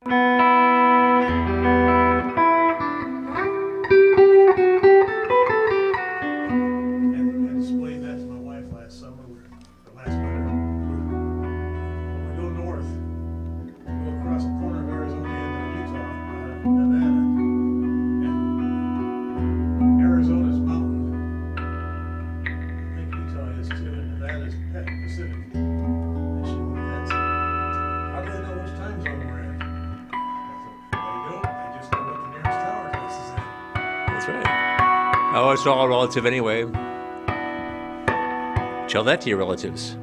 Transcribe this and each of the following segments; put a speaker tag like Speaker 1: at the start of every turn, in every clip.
Speaker 1: And explained that to my wife last summer, or last winter. When we go north, we go across the corner of Arizona into Utah, Nevada, and Arizona's mountain. I think Utah is too, and Nevada's Pacific. And she went, that's, how do they know which time zone we're in? I said, they don't, I just know what the nearest tower place is in.
Speaker 2: That's right. Oh, it's all relative anyway. Tell that to your relatives.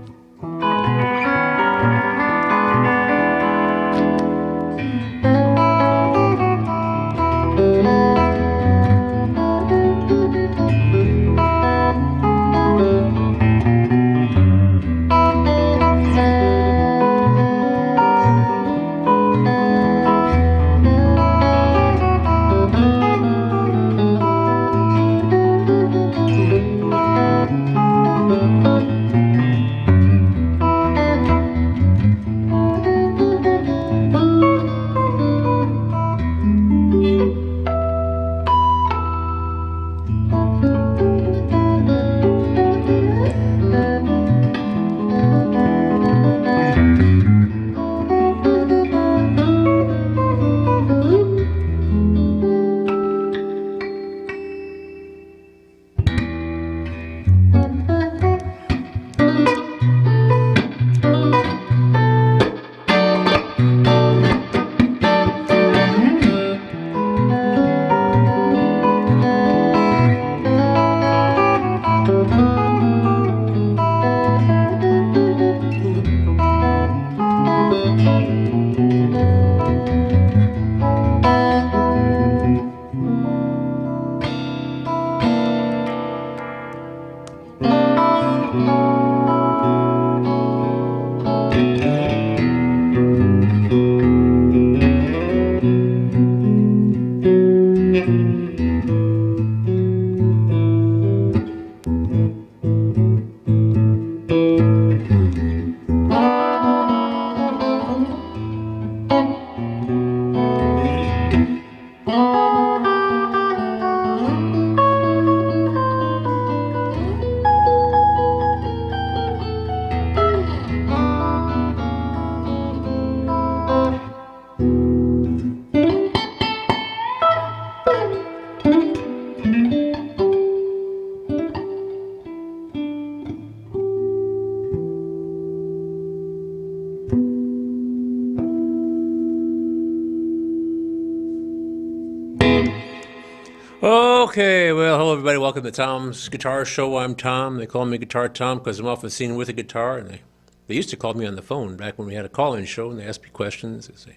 Speaker 2: Okay, well, hello everybody. Welcome to Tom's Guitar Show. I'm Tom. They call me Guitar Tom because I'm often seen with a guitar. And they used to call me on the phone back when we had a call-in show, and they asked me questions. They say,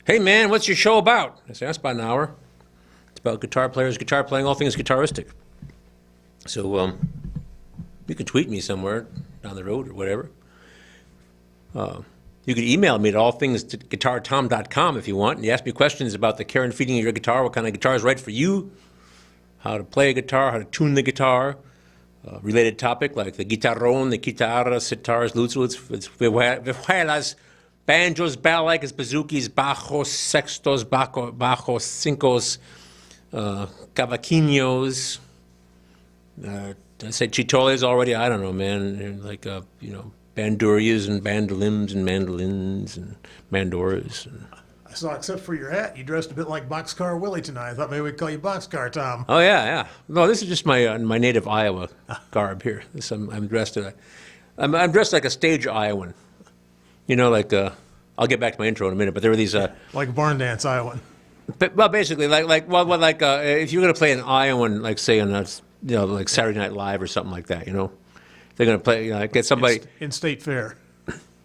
Speaker 2: "Hey man, what's your show about?" I say, "That's about an hour. It's about guitar players, guitar playing, all things guitaristic." So you can tweet me somewhere down the road or whatever. You can email me at allthingsguitartom.com if you want, and you ask me questions about the care and feeding of your guitar, what kind of guitar is right for you, how to play a guitar, how to tune the guitar, related topic like the guitarrón, the guitarras, sitars, lutes, vihuelas, banjos, balalaikas, bazookies, bajos, sextos, bajos, cincos, cavaquinhos. Did I say chitoles already? I don't know, man. Like, bandurias and bandolins and mandolins and mandoras.
Speaker 1: I saw, except for your hat, you dressed a bit like Boxcar Willie tonight. I thought maybe we'd call you Boxcar Tom.
Speaker 2: Oh yeah. No, this is just my native Iowa garb here. I'm dressed I'm dressed like a stage Iowan. Like I'll get back to my intro in a minute, but there were these
Speaker 1: like a barn dance Iowan.
Speaker 2: Well, basically, if you're going to play an Iowan, like say on like Saturday Night Live or something like that, they're going to play, get somebody
Speaker 1: in State Fair.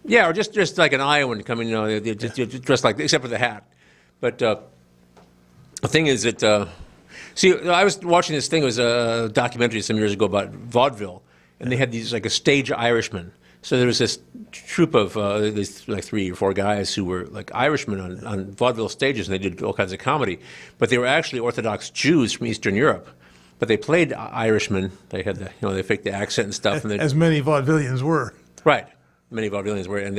Speaker 2: Yeah, or just like an Iowan coming, just dressed like, except for the hat. But the thing is that, I was watching this thing. It was a documentary some years ago about vaudeville, and they had these like a stage Irishman. So there was this troupe of these like 3 or 4 guys who were like Irishmen on vaudeville stages, and they did all kinds of comedy. But they were actually Orthodox Jews from Eastern Europe. But they played Irishmen. They had they faked the accent and stuff. And
Speaker 1: as many vaudevillians were.
Speaker 2: Right. Many vaudevillians were, and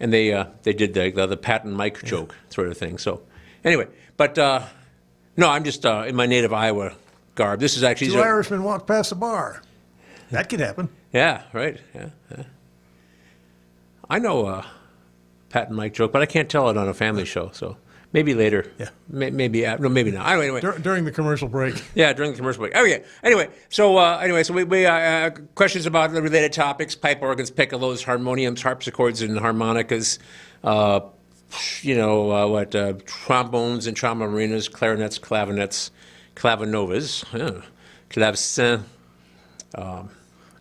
Speaker 2: and they did the Pat and Mike joke sort of thing. So anyway, but no, I'm just in my native Iowa garb. This is actually
Speaker 1: Two Irishmen walk past the bar. That could happen.
Speaker 2: Yeah, right. Yeah. I know a Pat and Mike joke, but I can't tell it on a family show. So maybe later.
Speaker 1: Yeah.
Speaker 2: Maybe no, maybe not. Anyway.
Speaker 1: During the commercial break.
Speaker 2: Yeah, during the commercial break. Oh yeah. Anyway, so we questions about the related topics: pipe organs, piccolos, harmoniums, harpsichords, and harmonicas. Trombones and tromboninas, clarinets, clavinets, clavinovas, clavecin.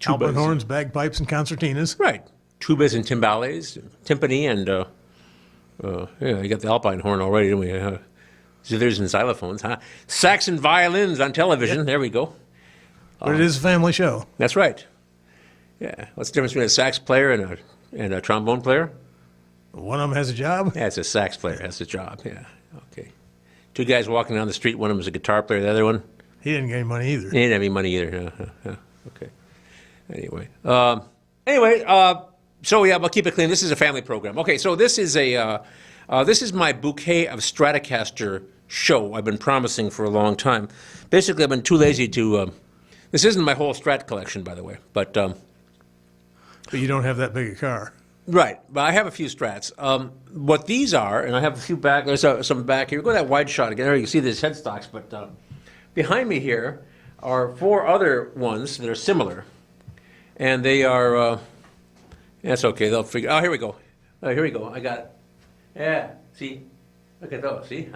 Speaker 1: Alpine horns, bagpipes, and concertinas.
Speaker 2: Right. Tubas and timbales, timpani, and you got the alpine horn already, didn't we? Zithers and xylophones, huh? Sax and violins on television. Yeah. There we go.
Speaker 1: But it is a family show.
Speaker 2: That's right. Yeah. What's the difference between a sax player and a trombone player?
Speaker 1: One of them has a job?
Speaker 2: Yeah, it's a sax player has a job, yeah. Okay. Two guys walking down the street, one of them is a guitar player, the other one?
Speaker 1: He didn't get any money either.
Speaker 2: He didn't have any money either. Okay. Anyway. So yeah, we'll keep it clean. This is a family program. Okay, so this is this is my bouquet of Stratocaster show I've been promising for a long time. Basically, I've been too lazy to. This isn't my whole Strat collection, by the way, but.
Speaker 1: But you don't have that big a car.
Speaker 2: Right, but I have a few Strats. What these are, and I have a few back. There's some back here. Go to that wide shot again. There you can see these headstocks, but behind me here are 4 other ones that are similar, and they are. That's okay. They'll figure. Oh, here we go. Here we go. I got it. Yeah. See, look at those. See.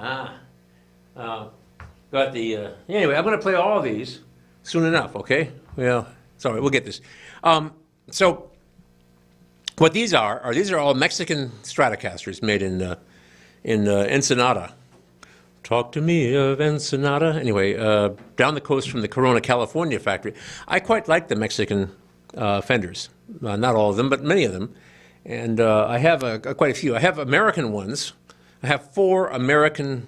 Speaker 2: Got the. Anyway, I'm going to play all of these soon enough. Okay. Well, sorry. We'll get this. So. What these are all Mexican Stratocasters made in Ensenada. Talk to me of Ensenada. Anyway, down the coast from the Corona, California factory. I quite like the Mexican Fenders. Not all of them, but many of them. And I have quite a few. I have American ones. I have 4 American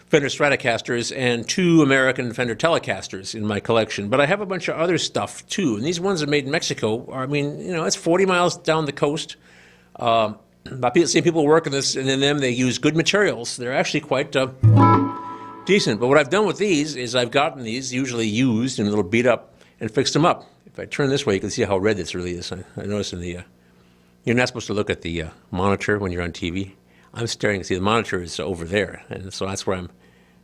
Speaker 2: Fender Stratocasters and 2 American Fender Telecasters in my collection. But I have a bunch of other stuff, too. And these ones are made in Mexico. I mean, it's 40 miles down the coast. I've seen people work in this, and in them they use good materials. They're actually quite decent. But what I've done with these is I've gotten these, usually used and a little beat up, and fixed them up. If I turn this way, you can see how red this really is. I noticed in the... you're not supposed to look at the monitor when you're on TV. I'm staring. See, the monitor is over there, and so that's where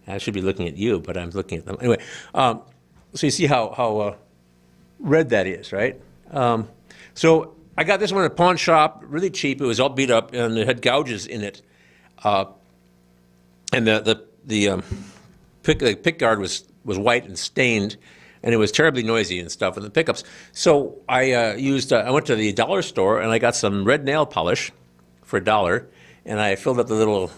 Speaker 2: I should be looking at you, but I'm looking at them. Anyway, so you see how red that is, right? So I got this one at a pawn shop, really cheap. It was all beat up, and it had gouges in it. And the pick guard was white and stained, and it was terribly noisy and stuff in the pickups. So I I went to the dollar store, and I got some red nail polish for $1. And I filled up the little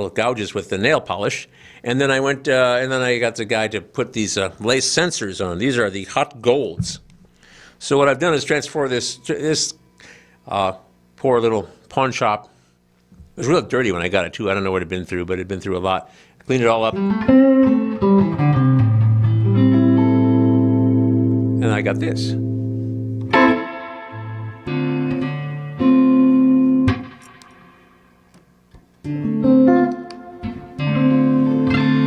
Speaker 2: gouges with the nail polish, and then I went and then I got the guy to put these lace sensors on. These are the hot golds. So what I've done is transfer this poor little pawn shop. It was real dirty when I got it too. I don't know what it'd been through, but it'd been through a lot. Cleaned it all up, and I got this.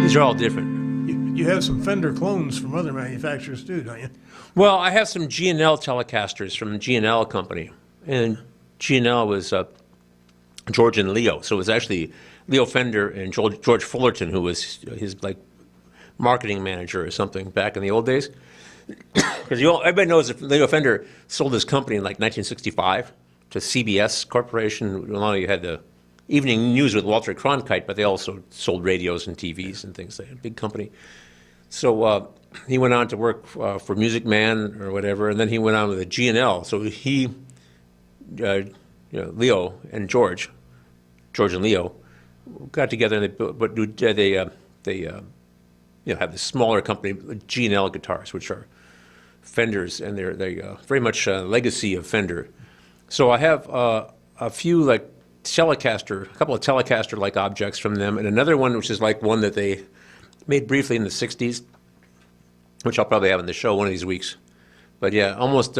Speaker 2: These are all different.
Speaker 1: You have some Fender clones from other manufacturers too, don't you?
Speaker 2: Well, I have some G&L Telecasters from the G&L company, and G&L was George and Leo. So it was actually Leo Fender and George Fullerton, who was his marketing manager or something back in the old days. Because everybody knows that Leo Fender sold his company in 1965 to CBS Corporation. Not only had the Evening News with Walter Cronkite, but they also sold radios and TVs and things. They had a big company. So he went on to work for Music Man or whatever, and then he went on with a G&L. So he, Leo and George and Leo, got together and they have this smaller company, G&L Guitars, which are Fenders, and they're very much a legacy of Fender. So I have a few a couple of Telecaster-like objects from them, and another one which is like one that they made briefly in the 60s, which I'll probably have in the show one of these weeks. But yeah, almost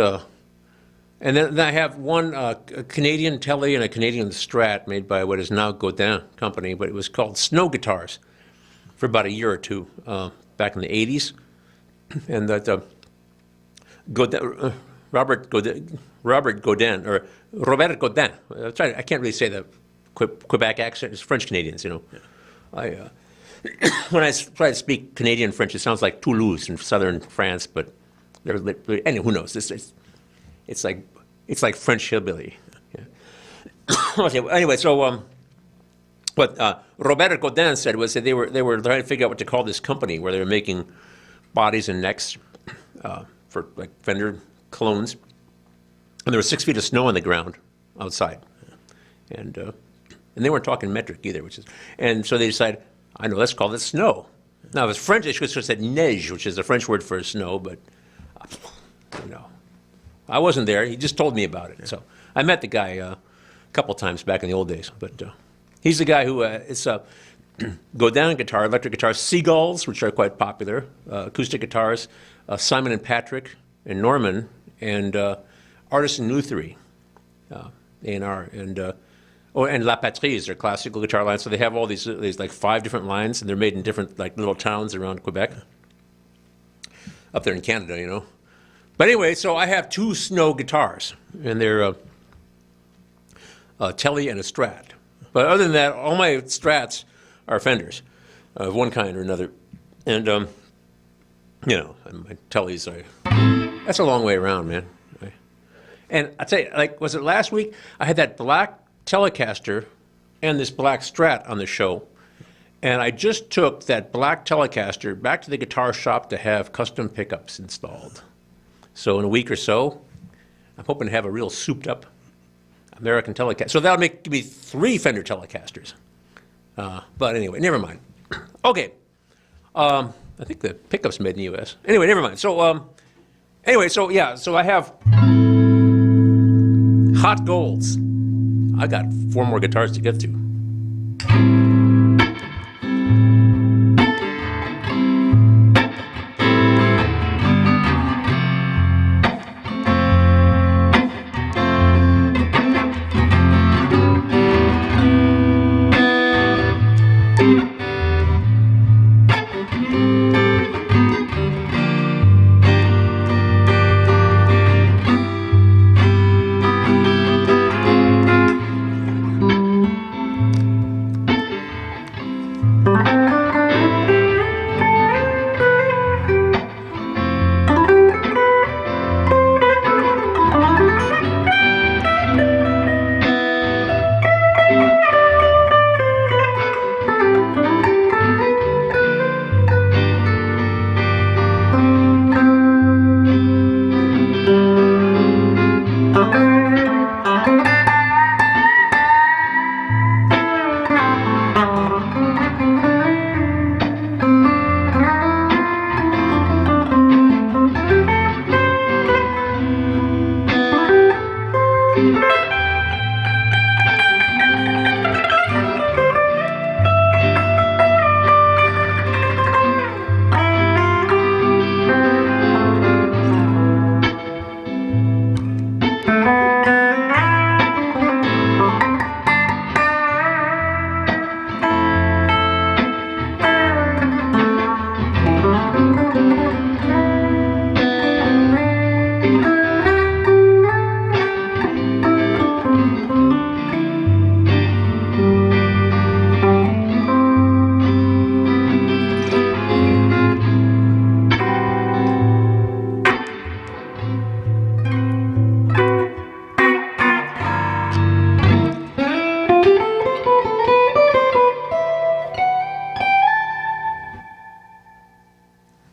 Speaker 2: And then I have one a Canadian Tele and a Canadian Strat made by what is now Godin Company, but it was called Snow Guitars for about a year or two back in the 80s. And that Godin, Robert Godin, or Robert Godin. I can't really say the Quebec accent. It's French Canadians, you know. Yeah. When I try to speak Canadian French, it sounds like Toulouse in southern France, but anyway, who knows? It's like French hillbilly. Yeah. Okay. Anyway, so what Robert Godin said was that they were trying to figure out what to call this company where they were making bodies and necks for like Fender clones, and there was 6 feet of snow on the ground outside, and they weren't talking metric either, and so they decided, I know, let's call this snow. Now, if it's French, they should have said neige, which is the French word for snow, but, you know, I wasn't there. He just told me about it. So I met the guy a couple times back in the old days, but he's the guy who, it's Godin guitar, electric guitars, Seagulls, which are quite popular, acoustic guitars, Simon and Patrick and Norman, and Artisan Luthery, A&R, and La Patrie is their classical guitar line. So they have all these like 5 different lines, and they're made in different like little towns around Quebec, up there in Canada, you know. But anyway, so I have 2 Snow guitars, and they're a Tele and a Strat. But other than that, all my Strats are Fenders of one kind or another, and you know, and my Teles that's a long way around, man. And I tell you, like, was it last week? I had that black Telecaster and this black Strat on the show, and I just took that black Telecaster back to the guitar shop to have custom pickups installed. So in a week or so, I'm hoping to have a real souped-up American Telecaster. So that'll give me 3 Fender Telecasters. But anyway, never mind. Okay. I think the pickup's made in the U.S. Anyway, never mind. So, yeah, so I have hot golds. I got 4 more guitars to get to.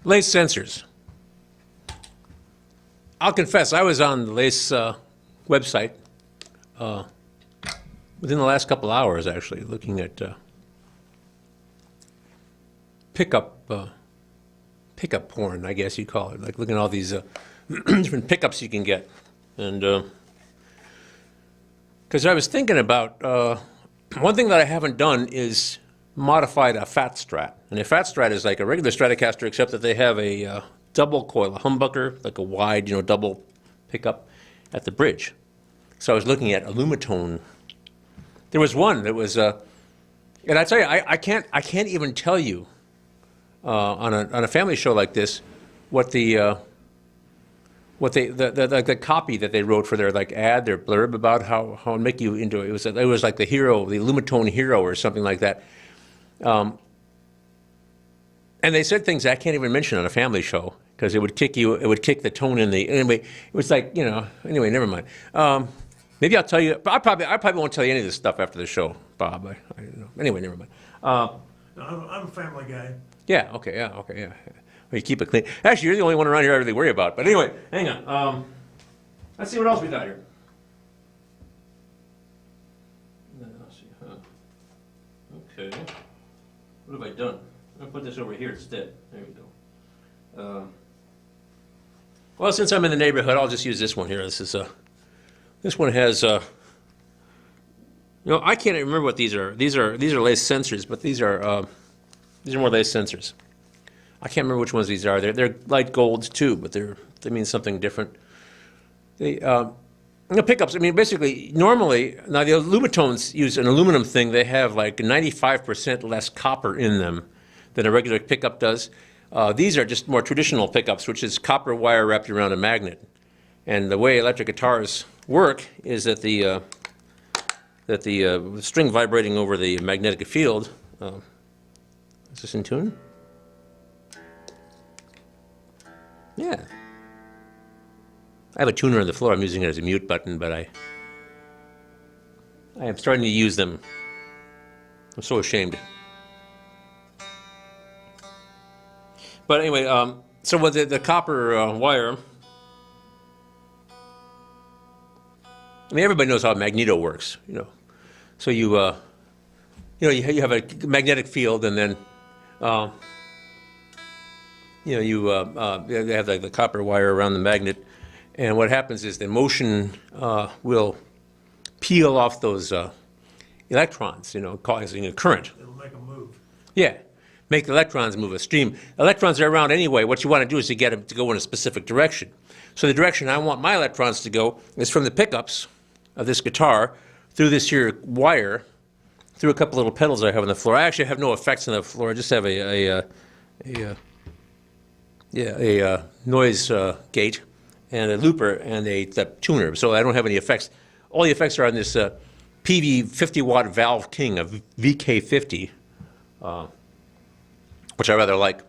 Speaker 2: Lace sensors. I'll confess, I was on the Lace website within the last couple hours, actually, looking at pickup porn, I guess you call it, like looking at all these different pickups you can get. And because I was thinking about, one thing that I haven't done is modified a Fat Strat. And a Fat Strat is like a regular Stratocaster, except that they have a double coil, a humbucker, like a wide, double pickup. at the bridge. So I was looking at alumitone. There was one that was, and I tell you, I can't even tell you on a family show like this what the copy that they wrote for their like ad, their blurb about how it make you into it. It was like the hero, the alumitone hero, or something like that. And they said things I can't even mention on a family show because it would kick the tone in the, anyway, it was like, anyway, never mind. Maybe I'll tell you, but I probably won't tell you any of this stuff after the show, Bob. I don't know. Anyway, never mind.
Speaker 1: No, I'm a family guy.
Speaker 2: Yeah, okay, yeah. Well, you keep it clean. Actually, you're the only one around here I really worry about. But anyway, hang on. Let's see what else we got here. Let's see, okay. What have I done? I'll put this over here instead. There we go. Well, since I'm in the neighborhood, I'll just use this one here. This one has, I can't even remember what these are. These are lace sensors, but these are more lace sensors. I can't remember which ones these are. They're light golds too, but they mean something different. Pickups, I mean, basically, normally, now the Lumitones use an aluminum thing. They have like 95% less copper in them than a regular pickup does. These are just more traditional pickups, which is copper wire wrapped around a magnet. And the way electric guitars work is that the string vibrating over the magnetic field. Is this in tune? Yeah. I have a tuner on the floor. I'm using it as a mute button, but I am starting to use them. I'm so ashamed. But anyway, so with the copper wire, I mean, everybody knows how a magneto works, So you have a magnetic field, and then they have like the copper wire around the magnet, and what happens is the motion will peel off those electrons, causing a current.
Speaker 1: It'll make them move.
Speaker 2: Yeah, make the electrons move a stream. Electrons are around anyway. What you want to do is to get them to go in a specific direction. So the direction I want my electrons to go is from the pickups of this guitar through this here wire, through a couple little pedals I have on the floor. I actually have no effects on the floor. I just have a noise gate and a looper and a tuner. So I don't have any effects. All the effects are on this PV 50-watt Valve King, a VK50, which I rather like.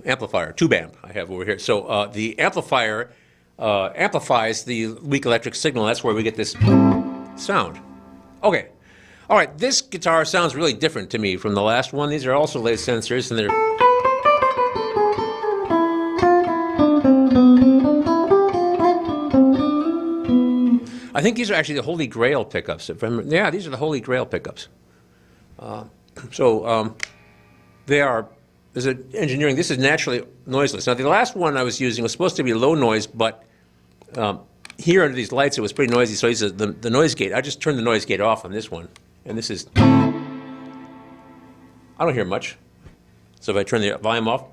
Speaker 2: Amplifier, tube amp I have over here. So the amplifier amplifies the weak electric signal. That's where we get this sound. Okay. All right, this guitar sounds really different to me from the last one. These are also lace sensors, and they're... I think these are actually the Holy Grail pickups. Yeah, these are the Holy Grail pickups. They are... There's an engineering. This is naturally noiseless. Now, the last one I was using was supposed to be low noise, but here under these lights, it was pretty noisy, so I used the noise gate. I just turned the noise gate off on this one, and this is... I don't hear much. So if I turn the volume off,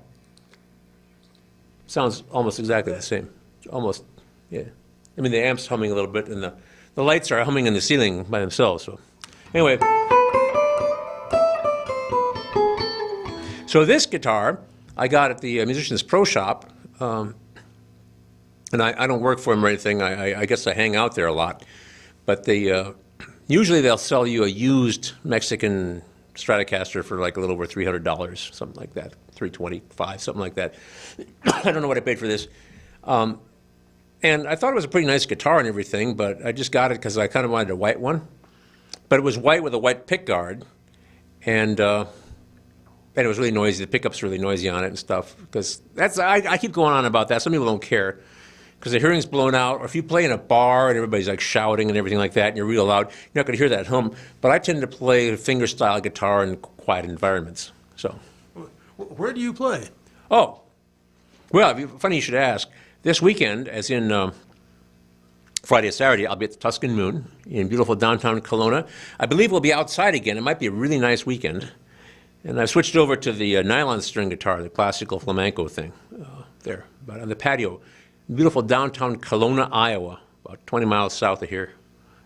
Speaker 2: sounds almost exactly the same. Almost, yeah. I mean, the amp's humming a little bit, and the lights are humming in the ceiling by themselves. So anyway... So this guitar I got at the Musician's Pro Shop, and I don't work for them or anything. I guess I hang out there a lot. But usually they'll sell you a used Mexican Stratocaster for like a little over $300, something like that, $325, something like that. I don't know what I paid for this. And I thought it was a pretty nice guitar and everything, but I just got it because I kind of wanted a white one. But it was white with a white pickguard, and it was really noisy. The pickup's really noisy on it and stuff. Because I keep going on about that. Some people don't care because the hearing's blown out. Or if you play in a bar and everybody's like shouting and everything like that, and you're real loud, you're not going to hear that hum. But I tend to play finger-style guitar in quiet environments. So,
Speaker 1: Where do you play?
Speaker 2: oh, well, funny you should ask. This weekend, as in Friday and Saturday, I'll be at the Tuscan Moon in beautiful downtown Kelowna. I believe we'll be outside again. It might be a really nice weekend. And I've switched over to the nylon string guitar, the classical flamenco thing, there, but on the patio. Beautiful downtown Kelowna, Iowa. about 20 miles south of here,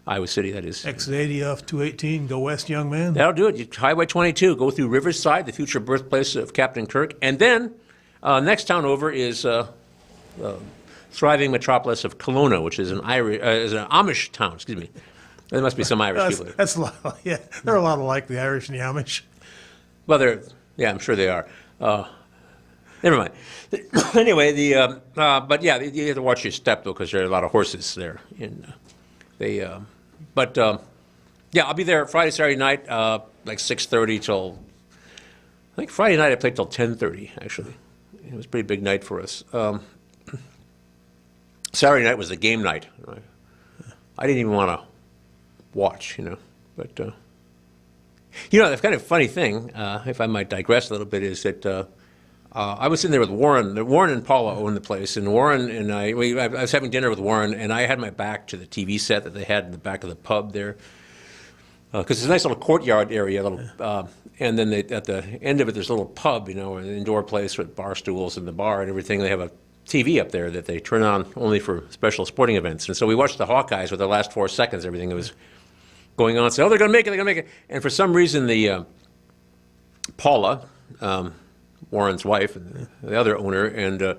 Speaker 2: Iowa City, that is.
Speaker 1: Exit 80 off 218, go west, young man.
Speaker 2: That'll do it. You, Highway 22, go through Riverside, the future birthplace of Captain Kirk, and then next town over is thriving metropolis of Kelowna, which is an Amish town. Excuse me. There must be some Irish people there.
Speaker 1: That's a lot. Yeah, they're a lot alike, the Irish and the Amish.
Speaker 2: Well, yeah, I'm sure they are. Never mind. Anyway, but yeah, you have to watch your step though, because there are a lot of horses there. And yeah, I'll be there Friday, Saturday night, like 6:30 till. I think Friday night I played till 10:30. Actually, it was a pretty big night for us. Saturday night was the game night. I didn't even want to watch, but. The kind of funny thing, if I might digress a little bit, is that I was sitting there with Warren. Warren and Paula own the place, and Warren and I was having dinner with Warren, and I had my back to the TV set that they had in the back of the pub there, because it's a nice little courtyard area, and then at the end of it, there's a little pub, an indoor place with bar stools and the bar and everything. They have a TV up there that they turn on only for special sporting events, and so we watched the Hawkeyes with the last 4 seconds, everything that was going on. So, they're going to make it, they're going to make it. And for some reason, the Paula, Warren's wife, and the other owner, and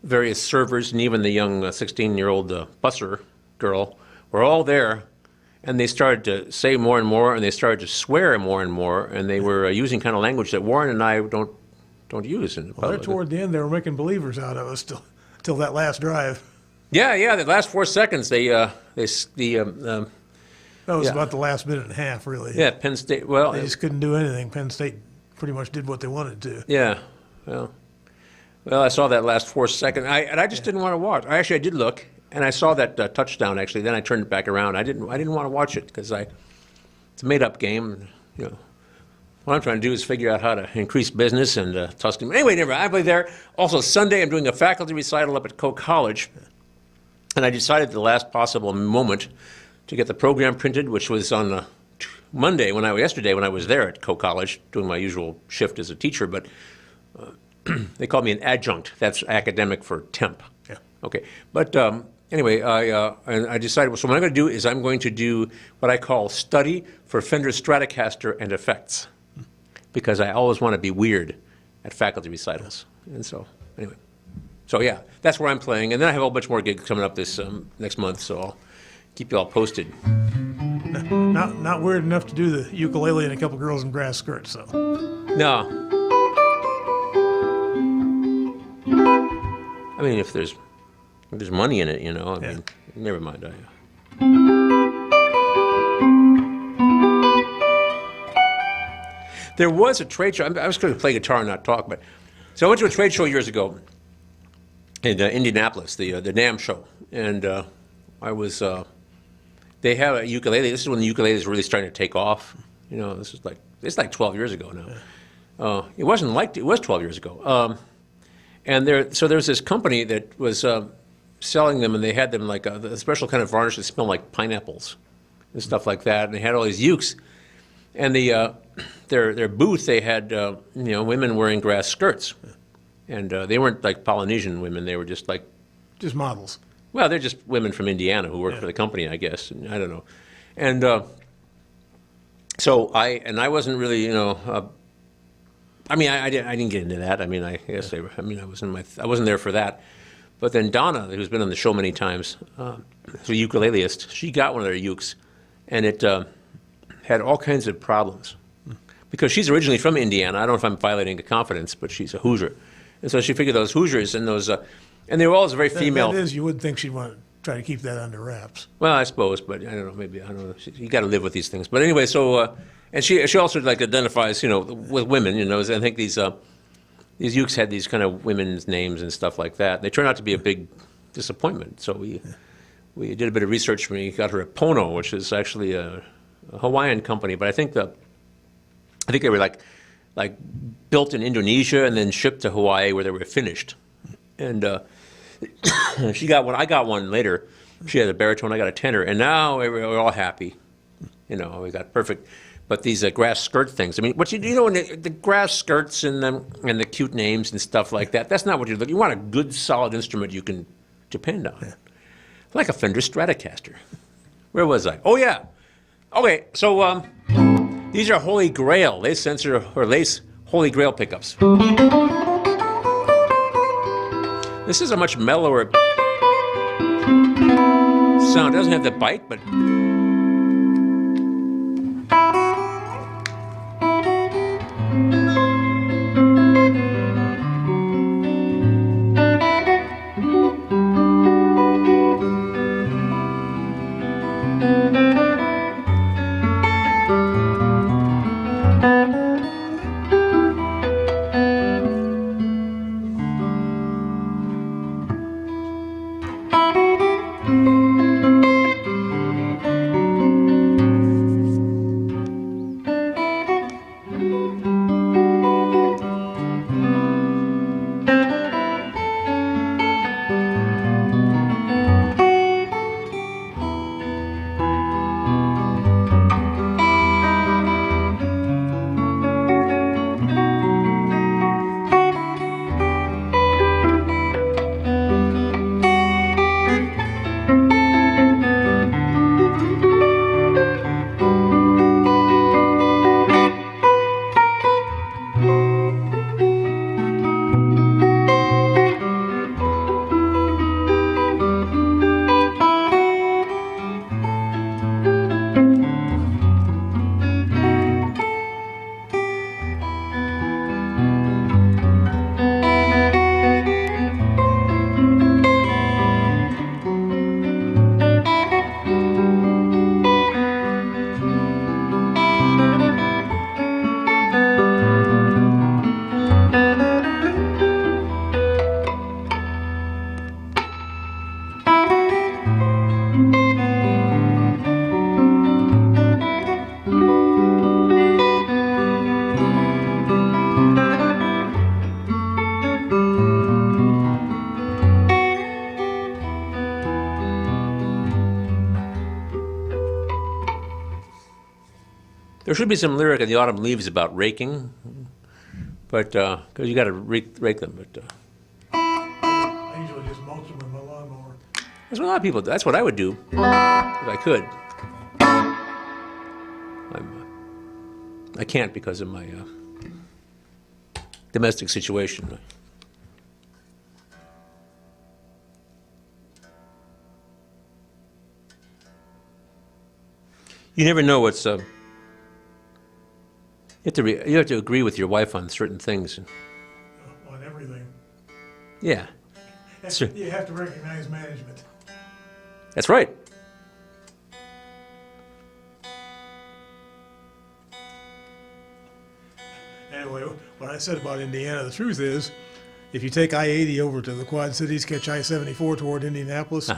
Speaker 2: various servers, and even the young 16-year-old busser girl were all there, and they started to say more and more, and they started to swear more and more, and they were using kind of language that Warren and I don't use.
Speaker 1: Well, toward the end, they were making believers out of us till that last drive.
Speaker 2: Yeah, the last 4 seconds,
Speaker 1: That was about the last minute and a half, really.
Speaker 2: Yeah, Penn State. Well,
Speaker 1: they just couldn't do anything. Penn State pretty much did what they wanted to.
Speaker 2: Yeah, well, I saw that last 4 seconds, and I just didn't want to watch. I did look, and I saw that touchdown. Actually, then I turned it back around. I didn't want to watch it because it's a made-up game. What I'm trying to do is figure out how to increase business and Tuscany. Anyway, never. I play there. Also, Sunday I'm doing a faculty recital up at Coe College, and I decided at the last possible moment to get the program printed, which was on Monday yesterday when I was there at Coe College doing my usual shift as a teacher, but they called me an adjunct. That's academic for temp.
Speaker 1: Yeah.
Speaker 2: Okay. But anyway, I decided, so what I'm going to do is I'm going to do what I call study for Fender Stratocaster and effects, because I always want to be weird at faculty recitals. And so, anyway. So yeah, that's where I'm playing. And then I have a whole bunch more gigs coming up this next month, so I'll keep you all posted.
Speaker 1: Not weird enough to do the ukulele and a couple girls in grass skirts, so.
Speaker 2: No. I mean, if there's money in it, I mean, never mind. There was a trade show. I was going to play guitar and not talk, but so I went to a trade show years ago in Indianapolis, the NAMM show, and I was. They have a ukulele. This is when the ukulele is really starting to take off. It's like 12 years ago now. It was 12 years ago. And there's this company that was selling them, and they had them like a special kind of varnish that smelled like pineapples and stuff like that. And they had all these ukes, and their booth they had women wearing grass skirts, and they weren't like Polynesian women. They were just
Speaker 1: models.
Speaker 2: Well, they're just women from Indiana who work for the company, I guess. And I don't know. And so I wasn't really, I didn't get into that. I mean, I guess I wasn't there for that. But then Donna, who's been on the show many times, who's a ukuleleist, she got one of their ukes, and it had all kinds of problems. Because she's originally from Indiana. I don't know if I'm violating a confidence, but she's a Hoosier. And so she figured those Hoosiers and those... and they were always very female.
Speaker 1: That is, you would think she'd want to try to keep that under wraps.
Speaker 2: Well, I suppose, but I don't know. Maybe I don't know. You got to live with these things. But anyway, so and she also identifies, with women. I think these ukes had these kind of women's names and stuff like that. They turned out to be a big disappointment. So we did a bit of research. We got her at Pono, which is actually a Hawaiian company. But I think they were like built in Indonesia and then shipped to Hawaii where they were finished. And she got one. I got one later. She had a baritone. I got a tenor. And now we're all happy. We got perfect. But these grass skirt things. I mean, what the grass skirts and the cute names and stuff like that. That's not what you're looking. You want a good, solid instrument you can depend on. Yeah. like a Fender Stratocaster. Where was I? Oh, yeah. Okay, so these are Holy Grail, lace sensor or lace Holy Grail pickups. This is a much mellower sound. It doesn't have the bite, but there should be some lyric in the Autumn Leaves about raking, but because you got to rake them. But
Speaker 1: I usually just mulch them with my lawnmower.
Speaker 2: that's what a lot of people do. That's what I would do if I could. I can't because of my domestic situation. You never know what's. You have to agree with your wife on certain things.
Speaker 1: On everything.
Speaker 2: Yeah, Sure.
Speaker 1: You have to recognize management.
Speaker 2: that's right.
Speaker 1: Anyway, what I said about Indiana, the truth is, if you take I-80 over to the Quad Cities, catch I-74 toward Indianapolis,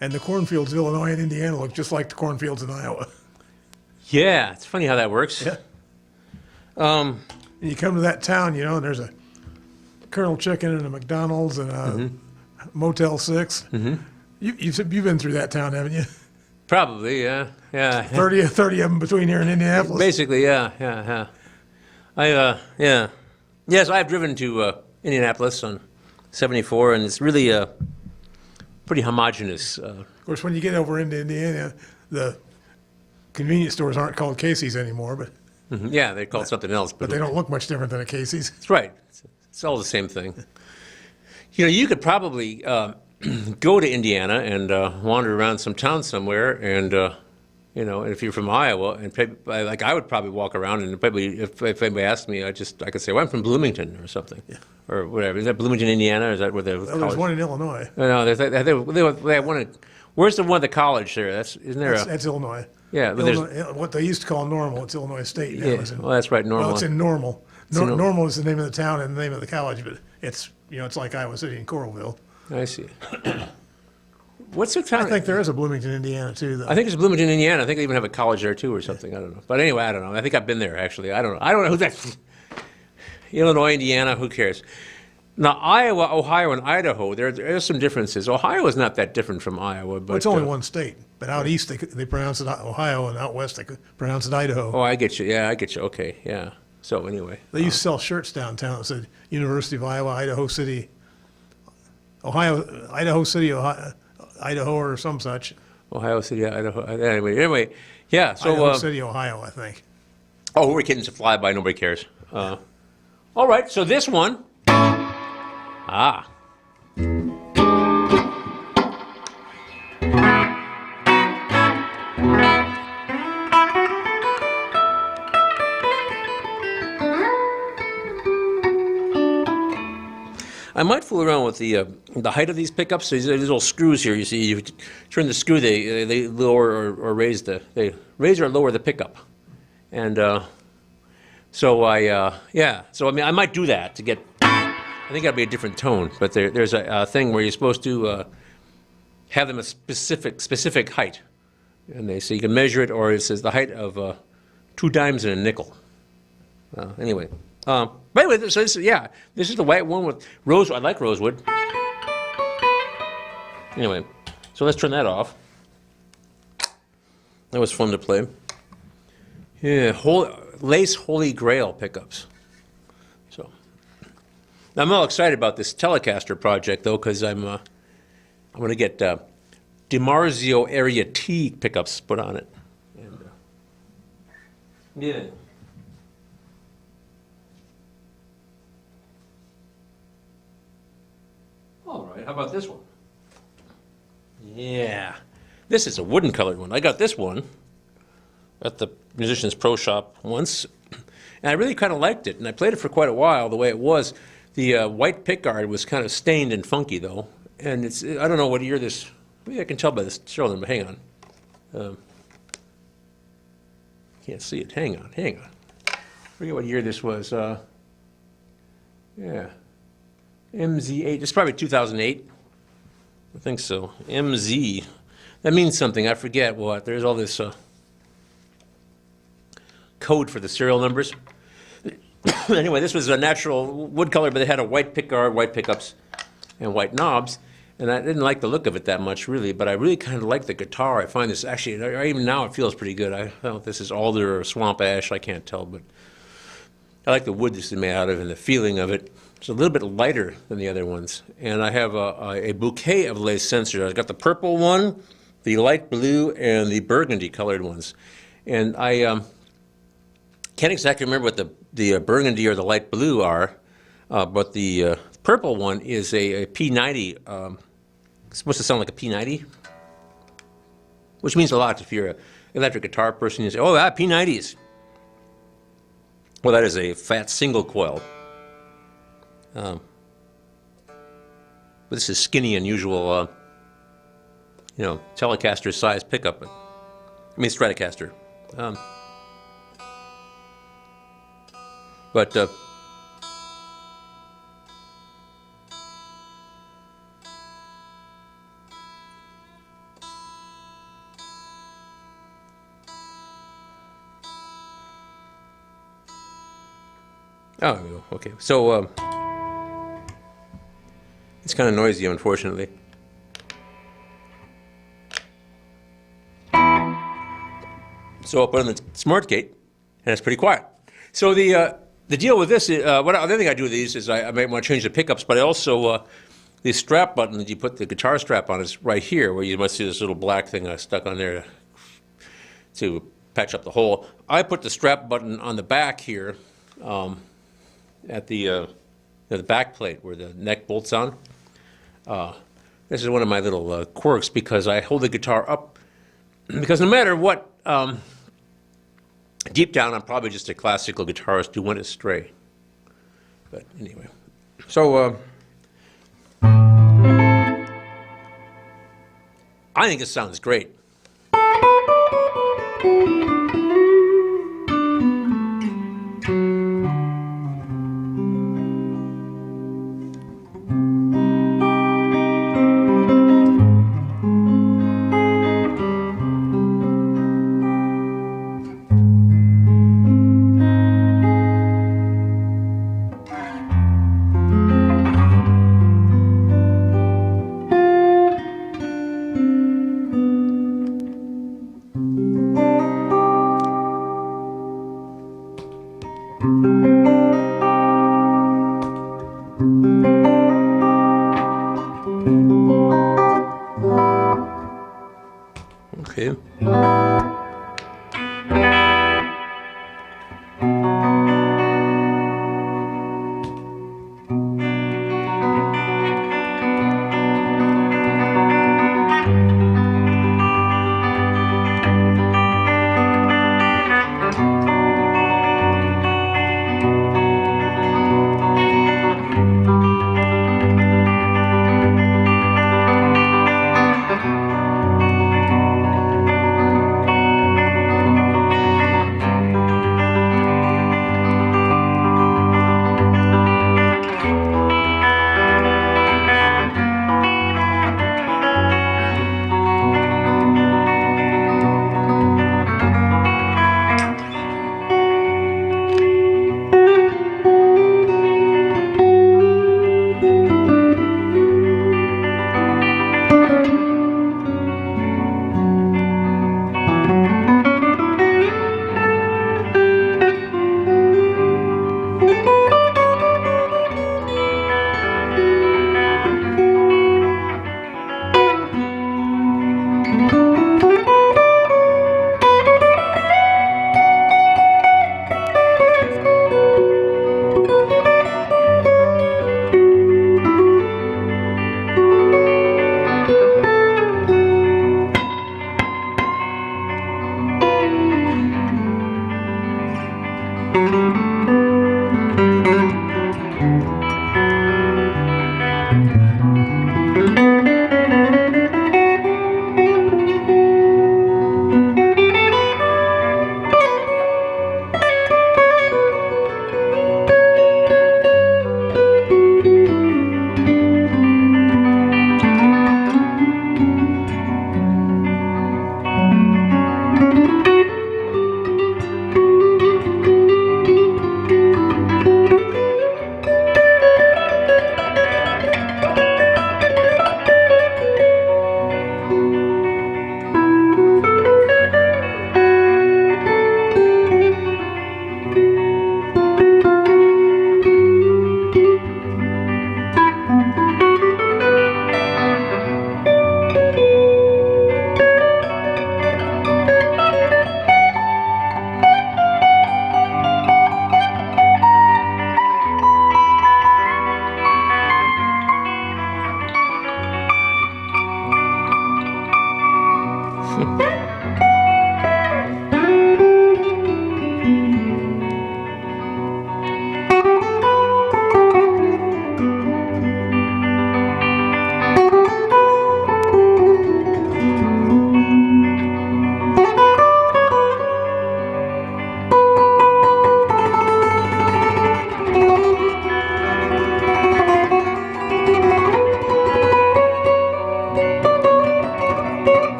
Speaker 1: and the cornfields of Illinois and Indiana look just like the cornfields in Iowa.
Speaker 2: Yeah, it's funny how that works.
Speaker 1: Yeah. And you come to that town, you know, and there's a Colonel Chicken and a McDonald's and a Motel 6. You've been through that town, haven't you?
Speaker 2: Probably, yeah, yeah.
Speaker 1: 30 of them between here and Indianapolis.
Speaker 2: Basically, yeah. Yes, I've driven to Indianapolis on 74, and it's really pretty homogeneous.
Speaker 1: Of course, when you get over into Indiana, the convenience stores aren't called Casey's anymore, but
Speaker 2: Yeah, they're called something else,
Speaker 1: they don't look much different than a Casey's.
Speaker 2: That's right. It's all the same thing. You know, you could probably go to Indiana and wander around some town somewhere, and you know, if you're from Iowa, and like I would probably walk around, and probably if anybody asked me, I could say, well, I'm from Bloomington or something, or whatever. Is that Bloomington, Indiana? Or is that where the
Speaker 1: Well, there's one in Illinois.
Speaker 2: No, they have one. Where's the one at the college there? Isn't there
Speaker 1: That's Illinois.
Speaker 2: Yeah, but
Speaker 1: Illinois, what they used to call Normal, it's Illinois State now.
Speaker 2: yeah.
Speaker 1: Isn't it?
Speaker 2: Well, that's right. Normal.
Speaker 1: Well, it's in Normal.
Speaker 2: in Nor-
Speaker 1: Normal is the name of the town and the name of the college, but it's, you know, it's like Iowa City and Coralville.
Speaker 2: I see. What's the town?
Speaker 1: I think there is a Bloomington, Indiana, too, though.
Speaker 2: I think it's Bloomington, Indiana. I think they even have a college there too, or something. I don't know. But anyway, I don't know. I think I've been there actually. I don't know. I don't know who that. Illinois, Indiana. Who cares? Now, Iowa, Ohio, and Idaho. There's some differences. Ohio is not that different from Iowa, but
Speaker 1: Well, it's only one state, but out east they pronounce it Ohio, and out west they pronounce it Idaho.
Speaker 2: Oh, I get you. Yeah, I get you. Okay, yeah. So anyway,
Speaker 1: They used to sell shirts downtown that said University of Iowa, Idaho City, Ohio, Idaho City, Ohio, Idaho or some such.
Speaker 2: Ohio City, Idaho. Anyway, yeah. So,
Speaker 1: Idaho City, Ohio, I think.
Speaker 2: oh, hurricanes fly by. Nobody cares. All right. So this one. Ah. I might fool around with the height of these pickups. These little screws here. You see, you turn the screw, they lower or raise they raise or lower the pickup, and so So I mean, I might do that to get. I think that'd be a different tone. But there's a thing where you're supposed to have them a specific height, and so you can measure it, or it says the height of 2 dimes and a nickel. Anyway. But anyway, so this is the white one with rosewood. I like rosewood. Anyway, so let's turn that off. That was fun to play. Yeah, lace Holy Grail pickups. So now I'm all excited about this Telecaster project though, because I'm going to get DiMarzio Area T pickups put on it. And, yeah. All right, how about this one? Yeah, this is a wooden colored one. I got this one at the Musician's Pro Shop once, and I really kind of liked it, and I played it for quite a while the way it was. The white pickguard was kind of stained and funky though, and I don't know what year this, maybe I can tell by this showing, but hang on. Can't see it, hang on. I forget what year this was. Yeah. MZ8, it's probably 2008. I think so. MZ. That means something. I forget what. There's all this code for the serial numbers. Anyway, this was a natural wood color, but it had a white pickguard, white pickups, and white knobs. And I didn't like the look of it that much, really, but I really kind of like the guitar. I find this actually, even now it feels pretty good. I don't know if this is alder or swamp ash, I can't tell, but I like the wood this is made out of and the feeling of it. It's a little bit lighter than the other ones. And I have a bouquet of lace sensors. I've got the purple one, the light blue, and the burgundy colored ones. And I can't exactly remember what the burgundy or the light blue are, but the purple one is a P90. It's supposed to sound like a P90, which means a lot if you're an electric guitar person. You say, oh, P90s. Well, that is a fat single coil. But this is skinny, unusual, Telecaster size pickup. I mean Stratocaster. Oh, okay. So, it's kind of noisy, unfortunately. So I'll put on the smart gate, and it's pretty quiet. So the deal with this, other thing I do with these is I might want to change the pickups, but I also, the strap button that you put the guitar strap on is right here, where you must see this little black thing I stuck on there to patch up the hole. I put the strap button on the back here, at the back plate where the neck bolts on. This is one of my little quirks because I hold the guitar up because no matter what, deep down I'm probably just a classical guitarist who went astray. But anyway, so I think it sounds great.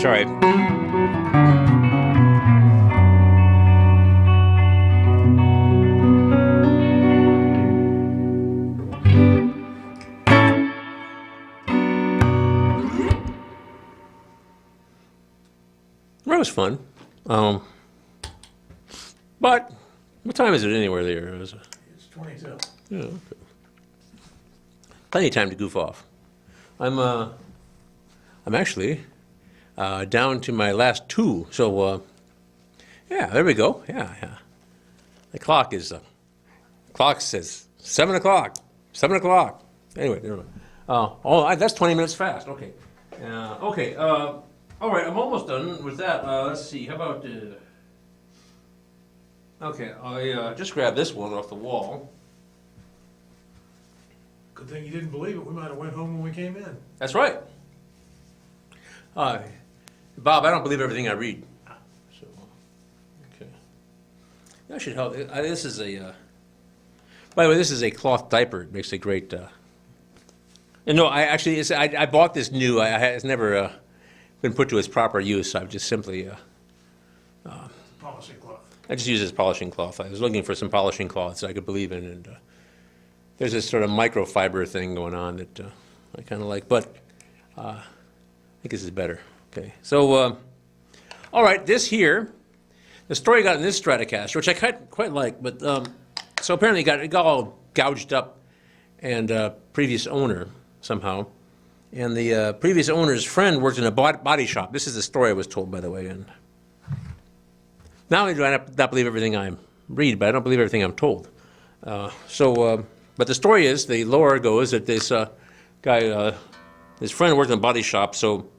Speaker 2: Sorry. That was fun. But what time is it anywhere there?
Speaker 1: It's 22.
Speaker 2: Yeah, okay. Plenty of time to goof off. I'm actually down to my last two. So yeah, there we go. Yeah. The clock says 7 o'clock. 7 o'clock. Anyway, never mind. That's 20 minutes fast. Okay. Okay. All right, I'm almost done with that. Let's see. How about? Okay, I just grabbed this one off the wall.
Speaker 1: Good thing you didn't believe it. We might have went home when we came in.
Speaker 2: That's right. Bob, I don't believe everything I read. So, okay. That should help. This is a. By the way, this is a cloth diaper. It makes a great. And no, I bought this new. It's never been put to its proper use. I've just simply.
Speaker 1: Polishing cloth.
Speaker 2: I just use it as polishing cloth. I was looking for some polishing cloths I could believe in, and there's this sort of microfiber thing going on that I kind of like, but I think this is better. Okay, so all right, this here, the story got in this Stratocaster, which I quite like, but so apparently it got all gouged up, and previous owner somehow, and the previous owner's friend worked in a body shop. This is the story I was told, by the way, and. Not only do I not believe everything I read, but I don't believe everything I'm told. But the story is, the lore goes that this guy, his friend worked in a body shop, so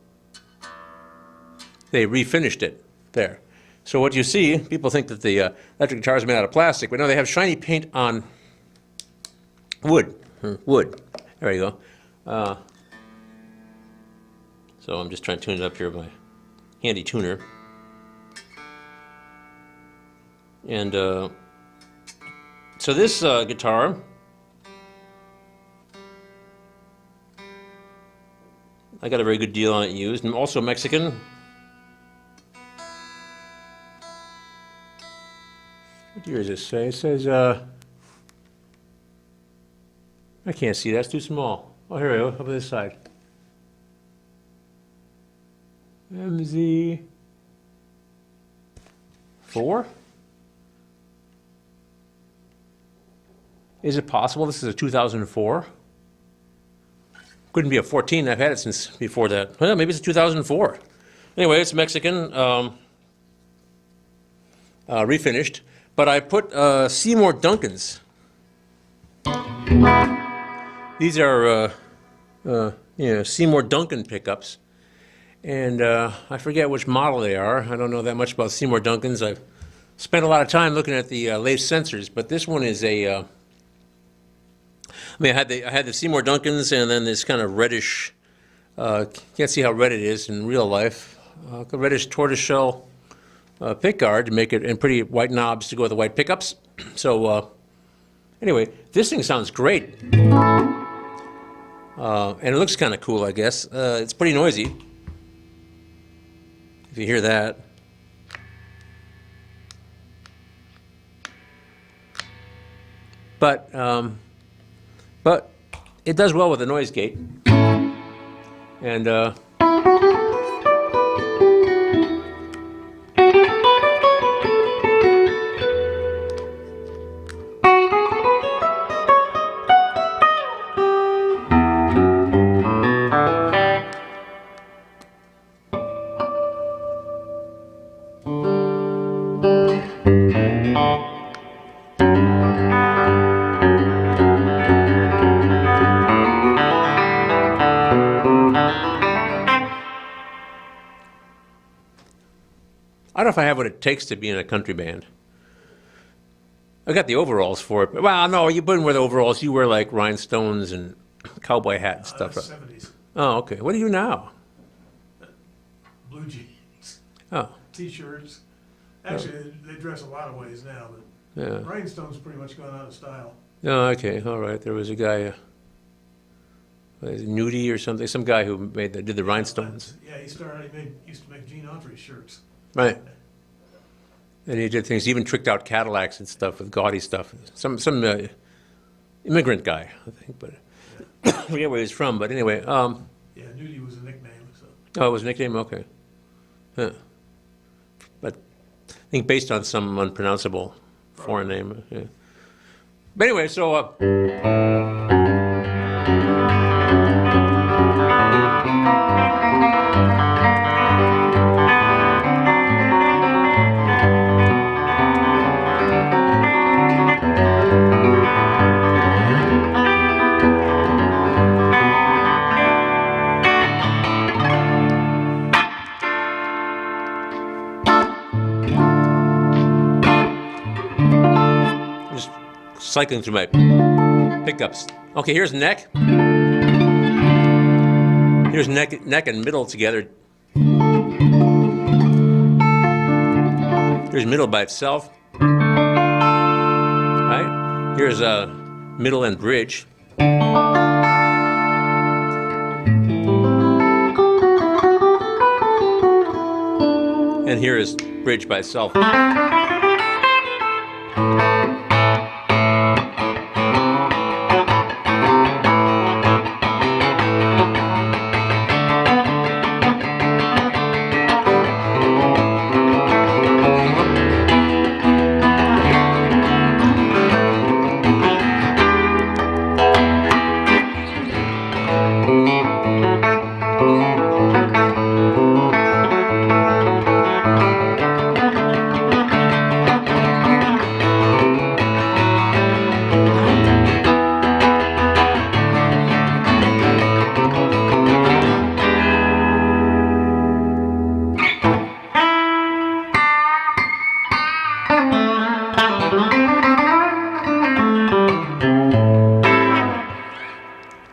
Speaker 2: they refinished it there. So what you see, people think that the electric guitar is made out of plastic, but no, they have shiny paint on wood. Wood. There you go. So I'm just trying to tune it up here with my handy tuner. And so this guitar, I got a very good deal on it used, and also Mexican. What year does this say? It says, I can't see, that's too small. Oh, here we go, up on this side. MZ4? Is it possible this is a 2004? Couldn't be a 14. I've had it since before that. Well, maybe it's a 2004. Anyway, it's Mexican, refinished. But I put Seymour Duncans. These are Seymour Duncan pickups. And I forget which model they are. I don't know that much about Seymour Duncans. I've spent a lot of time looking at the lathe sensors, but this one is a. I mean, I had the Seymour Duncans, and then this kind of reddish. Can't see how red it is in real life. Reddish tortoiseshell pick guard to make it, and pretty white knobs to go with the white pickups. So anyway, this thing sounds great, and it looks kind of cool, I guess. It's pretty noisy. If you hear that. But it does well with the noise gate. And I don't know if I have what it takes to be in a country band. I got the overalls for it. But, well, no, you wouldn't wear the overalls. You wear like rhinestones and cowboy hat and stuff.
Speaker 1: That's 70s.
Speaker 2: Oh, okay. What do you now?
Speaker 1: Blue jeans,
Speaker 2: Oh,
Speaker 1: T-shirts. Actually, they dress a lot of ways now, but
Speaker 2: yeah.
Speaker 1: rhinestones pretty much gone out of style.
Speaker 2: Oh, okay. All right. There was a guy, Nudie or something. Some guy who did the rhinestones.
Speaker 1: Yeah, he used to make Gene Autry shirts.
Speaker 2: Right. And he did things, even tricked out Cadillacs and stuff with gaudy stuff. Some immigrant guy, I think, but I forget where he's from. But anyway,
Speaker 1: Yeah, Nudie was a nickname. So.
Speaker 2: oh, it was a nickname? Okay. Huh. But I think based on some unpronounceable foreign name. Yeah. But anyway, so just cycling through my pickups. Okay, here's neck. Here's neck and middle together. Here's middle by itself. Right? Here's middle and bridge. And here is bridge by itself.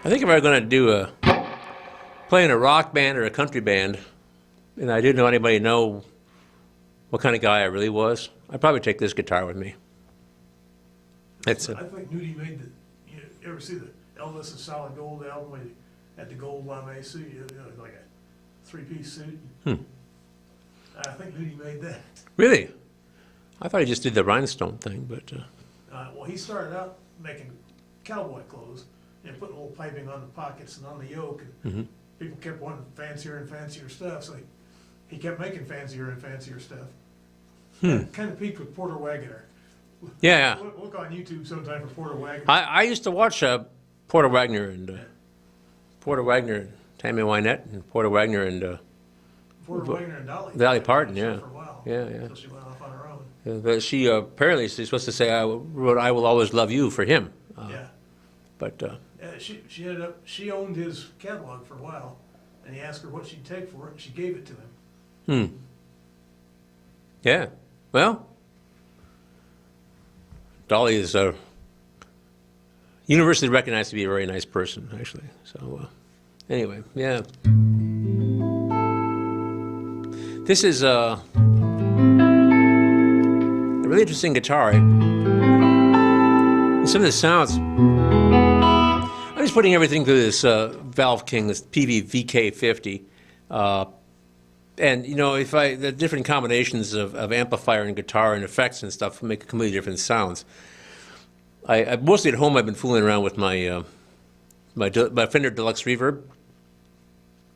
Speaker 2: I think if I were going to do play in a rock band or a country band, and I didn't know anybody know what kind of guy I really was, I'd probably take this guitar with me. It's
Speaker 1: I think Nudie made you ever see the Elvis and Solid Gold album where he had the gold lame suit, like a three-piece suit? I think Nudie made that.
Speaker 2: really? I thought he just did the rhinestone thing, but
Speaker 1: Well, he started out making cowboy clothes and putting a little piping on the pockets and on the yoke. And people kept wanting fancier and fancier stuff, so he kept making fancier and fancier stuff. Kind of peaked with Porter Wagoner.
Speaker 2: yeah.
Speaker 1: Look on YouTube sometime for Porter Wagoner.
Speaker 2: I used to watch Porter Wagner and Tammy Wynette and Porter Wagner and
Speaker 1: Porter Wagoner and
Speaker 2: Dolly Parton, yeah.
Speaker 1: For a while.
Speaker 2: Yeah.
Speaker 1: Until she went off on her own.
Speaker 2: But she apparently she's supposed to say I wrote "I Will Always Love You" for him.
Speaker 1: Yeah.
Speaker 2: But
Speaker 1: She ended up, she owned his catalog for a while, and he asked her what she'd take for it, and she gave it to him.
Speaker 2: yeah. Well, Dolly is universally recognized to be a very nice person, actually. So anyway, yeah. This is a really interesting guitar. And some of the sounds, I'm just putting everything through this Valve King, this PV VK50. And you know, the different combinations of amplifier and guitar and effects and stuff make completely different sounds. I mostly at home I've been fooling around with my my Fender Deluxe Reverb,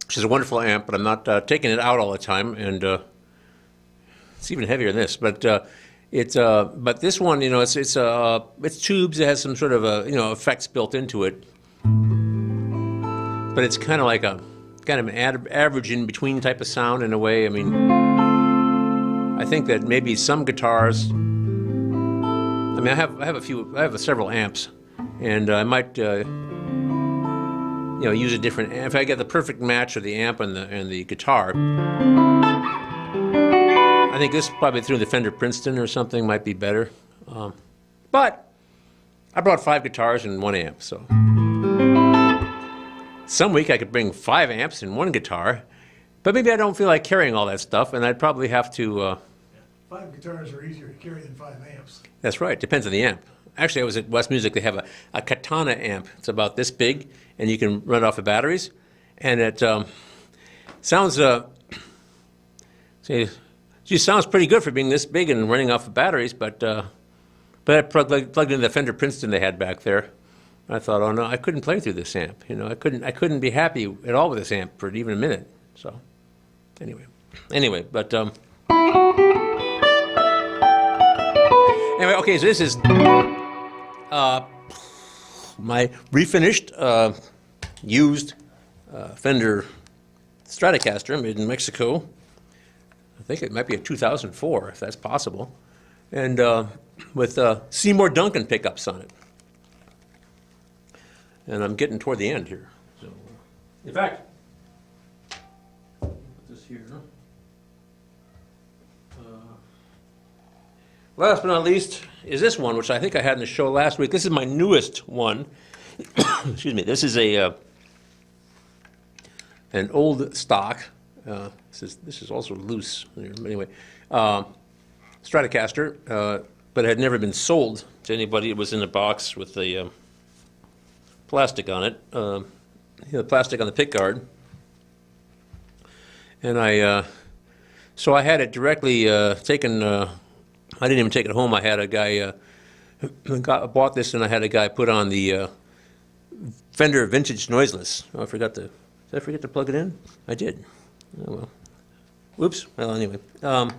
Speaker 2: which is a wonderful amp, but I'm not taking it out all the time, and it's even heavier than this. But but this one, you know, it's tubes. It has some sort of effects built into it, but it's kind of like an average in between type of sound in a way. I mean, I think that maybe some guitars. I mean, I have several amps, and I might use a different. If I get the perfect match of the amp and the guitar, I think this probably through the Fender Princeton or something might be better. But I brought 5 guitars and 1 amp, so some week I could bring 5 amps and 1 guitar, but maybe I don't feel like carrying all that stuff, and I'd probably have to.
Speaker 1: 5 guitars are easier to carry than 5 amps.
Speaker 2: That's right. Depends on the amp. Actually, I was at West Music. They have a Katana amp. It's about this big, and you can run it off of batteries. And it sounds sounds pretty good for being this big and running off of batteries. But I plugged into the Fender Princeton they had back there. I thought, oh no, I couldn't play through this amp. You know, I couldn't be happy at all with this amp for even a minute. So anyway, but. Anyway, okay, so this is my refinished, used Fender Stratocaster made in Mexico. I think it might be a 2004, if that's possible, and with Seymour Duncan pickups on it. And I'm getting toward the end here. So, in fact, put this here. Last but not least is this one, which I think I had in the show last week. This is my newest one. Excuse me. This is an old stock. This is also loose. Anyway, Stratocaster, but it had never been sold to anybody. It was in a box with the plastic on it, the plastic on the pickguard. And so I had it directly taken. I didn't even take it home. I had a guy bought this, and I had a guy put on the Fender Vintage Noiseless. Oh, did I forget to plug it in? I did. Oh well. Whoops. Well, anyway. I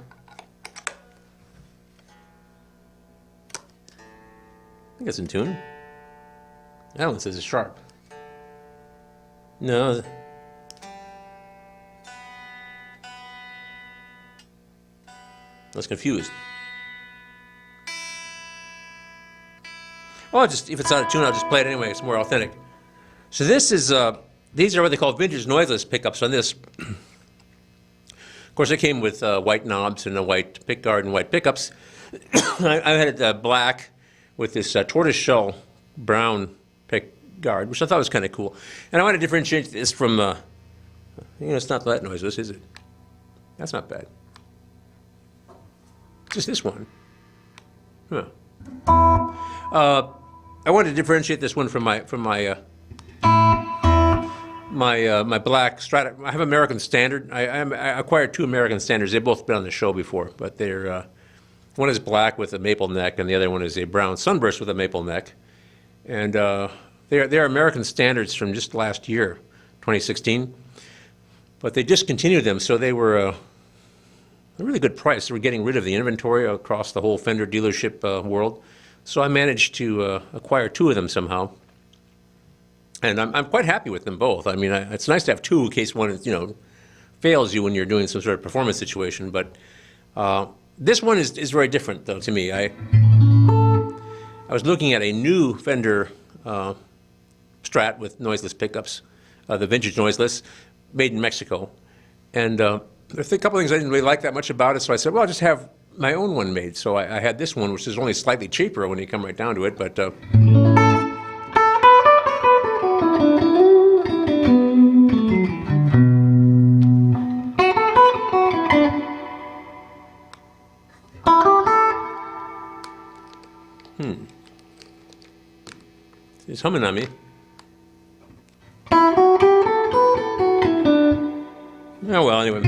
Speaker 2: think it's in tune. That one says it's sharp. No. I was confused. Well, if it's out of tune, I'll just play it anyway. It's more authentic. So this is, these are what they call vintage noiseless pickups on this. Of course, they came with white knobs and a white pickguard and white pickups. I had it black with this tortoiseshell brown pickguard, which I thought was kind of cool. And I want to differentiate this from, it's not that noiseless, is it? That's not bad. Just this one. Huh. I wanted to differentiate this one from my black Strat. I have American Standard. I acquired 2 American Standards. They've both been on the show before, but they're one is black with a maple neck, and the other one is a brown Sunburst with a maple neck. And they're American Standards from just last year, 2016. But they discontinued them, so they were a really good price. They were getting rid of the inventory across the whole Fender dealership world. So I managed to acquire 2 of them somehow, and I'm quite happy with them both. I mean, it's nice to have 2 in case one fails you when you're doing some sort of performance situation. But this one is very different, though, to me. I was looking at a new Fender Strat with noiseless pickups, the vintage noiseless, made in Mexico, and there's a couple of things I didn't really like that much about it. So I said, well, I'll just have my own one made. So I had this one, which is only slightly cheaper when you come right down to it. But it's humming on me. Oh well, anyway.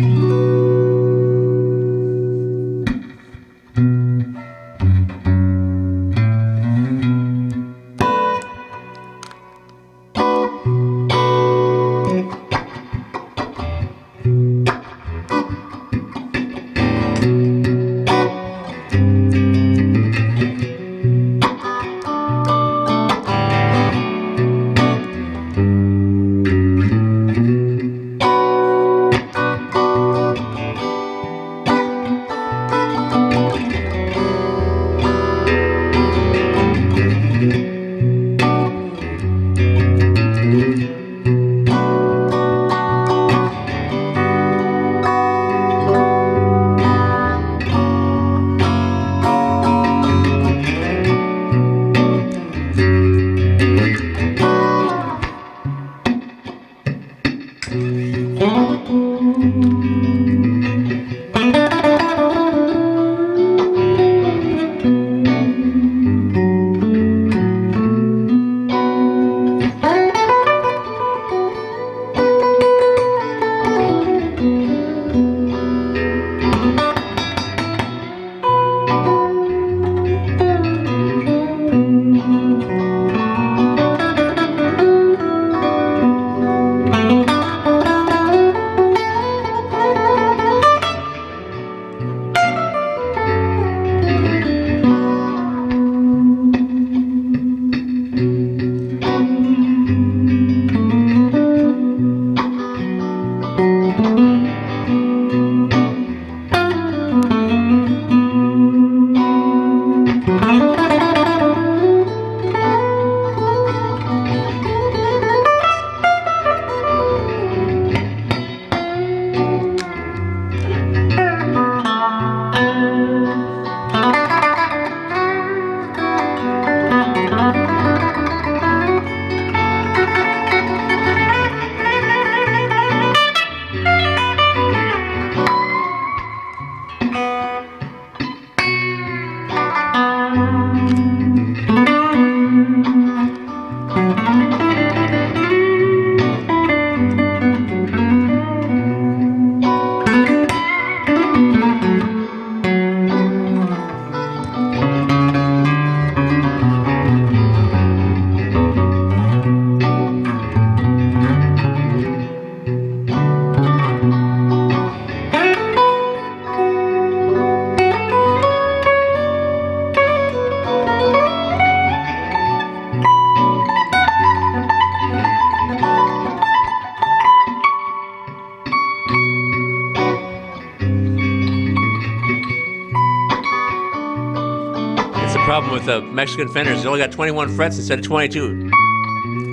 Speaker 2: Problem with the Mexican Fenders, they only got 21 frets instead of 22.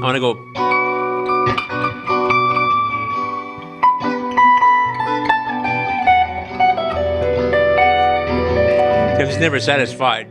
Speaker 2: I want to go. Because he's never satisfied.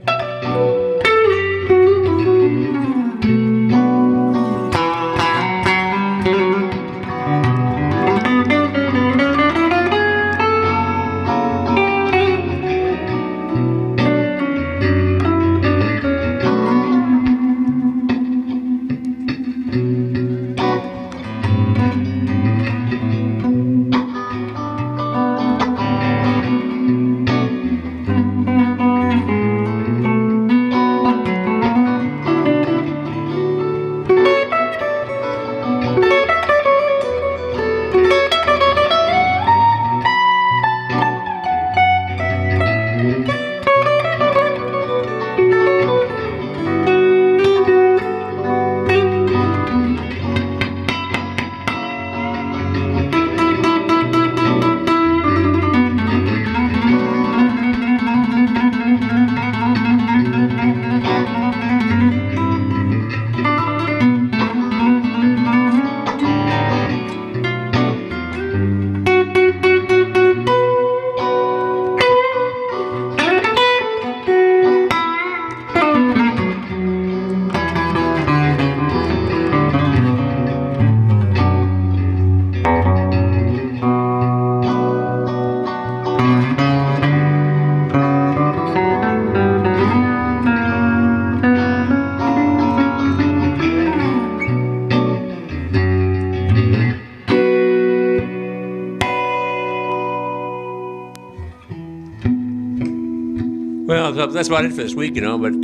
Speaker 2: that's about it for this week, But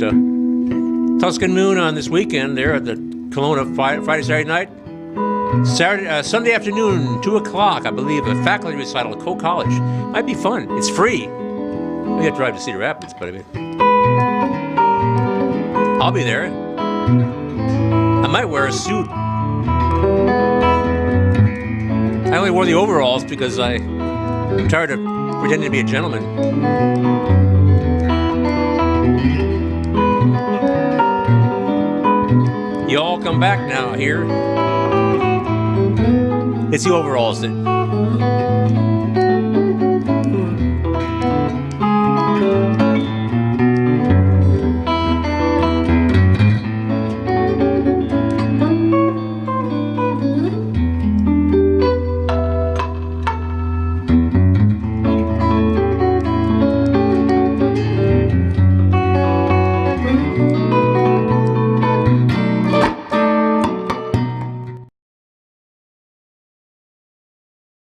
Speaker 2: Tuscan Moon on this weekend there at the Kelowna Friday, Saturday night. Sunday afternoon, 2 o'clock, I believe, a faculty recital at Coe College. Might be fun. It's free. We have to drive to Cedar Rapids, but I mean, I'll be there. I might wear a suit. I only wore the overalls because I'm tired of pretending to be a gentleman. You all come back now here. It's the overalls that